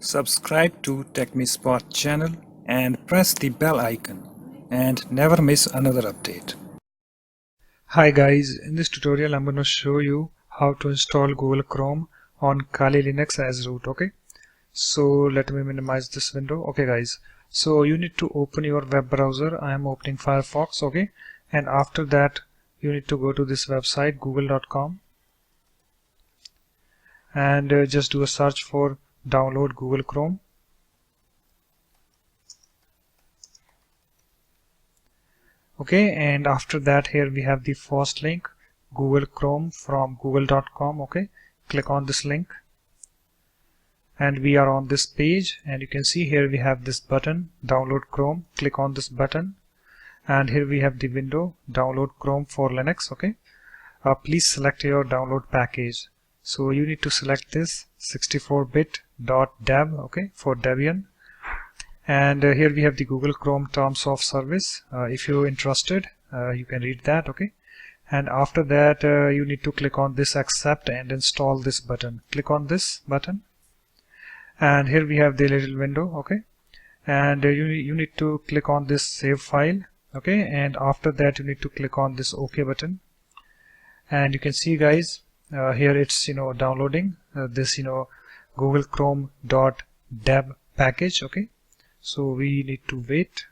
Subscribe to TechMeSpot channel and press the bell icon and never miss another update. Hi guys, in this tutorial I'm going to show you how to install Google Chrome on Kali Linux as root. Okay, so let me minimize this window. Okay guys, so you need to open your web browser. I am opening Firefox. Okay, and after that you need to go to this website google.com and just do a search for download Google Chrome. Okay, and after that here we have the first link, Google Chrome from google.com. Okay, click on this link and we are on this page, and you can see here we have this button, download Chrome. Click on this button and here we have the window, download Chrome for Linux. Okay, please select your download package. So you need to select this 64bit.deb, okay, for Debian. And here we have the Google Chrome terms of service. If you're interested, you can read that. Okay, and after that you need to click on this accept and install this button. Click on this button and here we have the little window. Okay, and you need to click on this save file. Okay, and after that you need to click on this OK button, and you can see guys here it's downloading this Google Chrome.deb package. Okay, so we need to wait.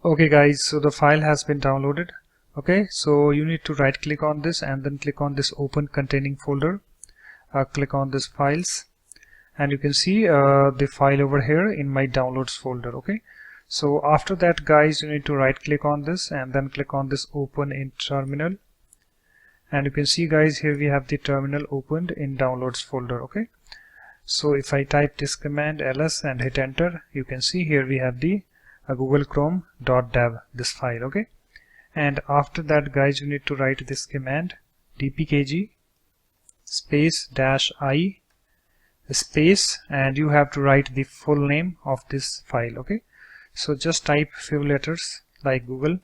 Okay guys, so the file has been downloaded. Okay, so you need to right click on this and then click on this open containing folder. Click on this files and you can see the file over here in my downloads folder. Okay, so after that guys, you need to right click on this and then click on this open in terminal, and you can see guys here we have the terminal opened in downloads folder. Okay, so if I type this command ls and hit enter, you can see here we have the Google Chrome.deb, this file. Okay, and after that guys, you need to write this command dpkg space -i space, and you have to write the full name of this file. Okay, so just type few letters like Google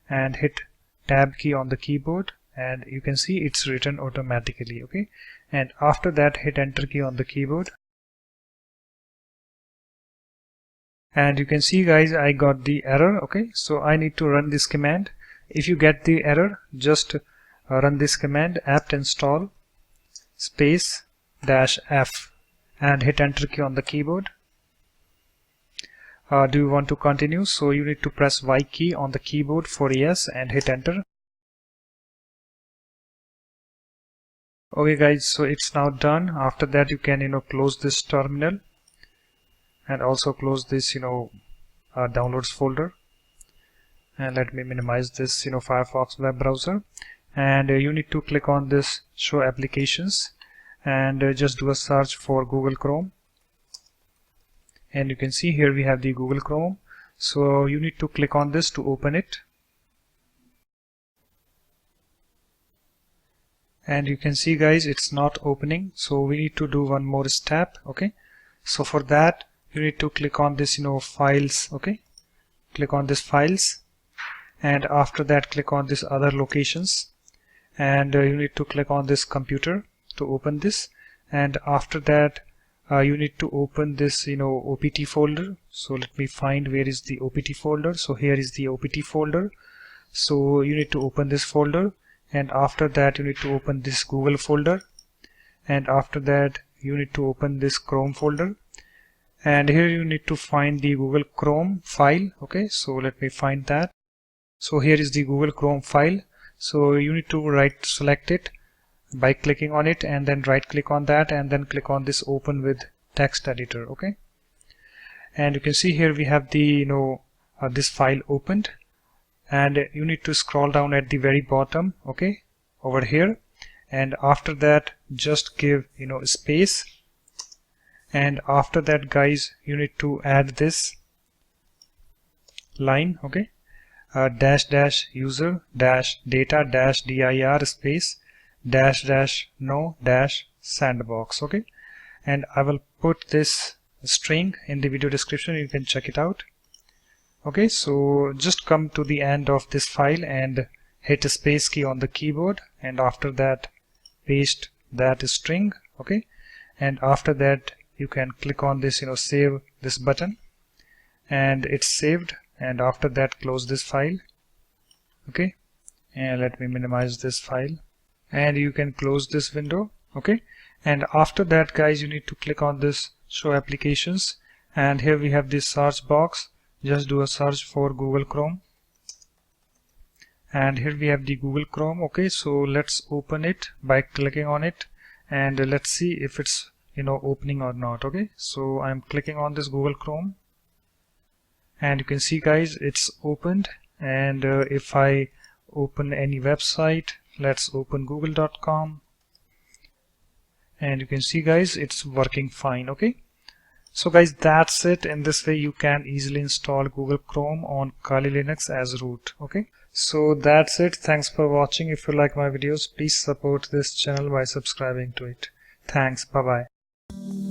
and hit tab key on the keyboard, and you can see it's written automatically. Okay, and after that hit enter key on the keyboard, and you can see guys I got the error. Okay, so I need to run this command. If you get the error, just run this command apt install space -f and hit enter key on the keyboard. Do you want to continue? So you need to press Y key on the keyboard for yes and hit enter. Okay guys, so it's now done. After that you can close this terminal and also close this downloads folder, and let me minimize this Firefox web browser, and you need to click on this show applications and just do a search for Google Chrome, and you can see here we have the Google Chrome. So you need to click on this to open it, and you can see guys it's not opening, so we need to do one more step. Okay, so for that you need to click on this files. Okay, click on this files, and after that click on this other locations, and you need to click on this computer to open this, and after that you need to open this OPT folder. So let me find where is the OPT folder. So here is the OPT folder, so you need to open this folder, and after that you need to open this Google folder, and after that you need to open this Chrome folder, and here you need to find the Google Chrome file. Okay, so let me find that. So here is the Google Chrome file, so you need to select it by clicking on it and then right click on that and then click on this open with text editor. Okay, and you can see here we have the this file opened, and you need to scroll down at the very bottom. Okay, over here, and after that just give space, and after that guys you need to add this line. Okay, --user-data-dir space --no-sandbox. Okay, and I will put this string in the video description, you can check it out. Okay, so just come to the end of this file and hit a space key on the keyboard, and after that paste that string, okay, and after that you can click on this save this button, and it's saved, and after that close this file, okay, and let me minimize this file, and you can close this window, okay. And after that guys, you need to click on this show applications, and here we have this search box. Just do a search for Google Chrome, and here we have the Google Chrome, okay. So let's open it by clicking on it, and let's see if it's opening or not, okay. So I'm clicking on this Google Chrome, and you can see guys it's opened. And if I open any website, let's open google.com, and you can see guys it's working fine, okay. So guys, that's it. In this way you can easily install Google Chrome on Kali Linux as root, okay. So that's it. Thanks for watching. If you like my videos, please support this channel by subscribing to it. Thanks. Bye bye.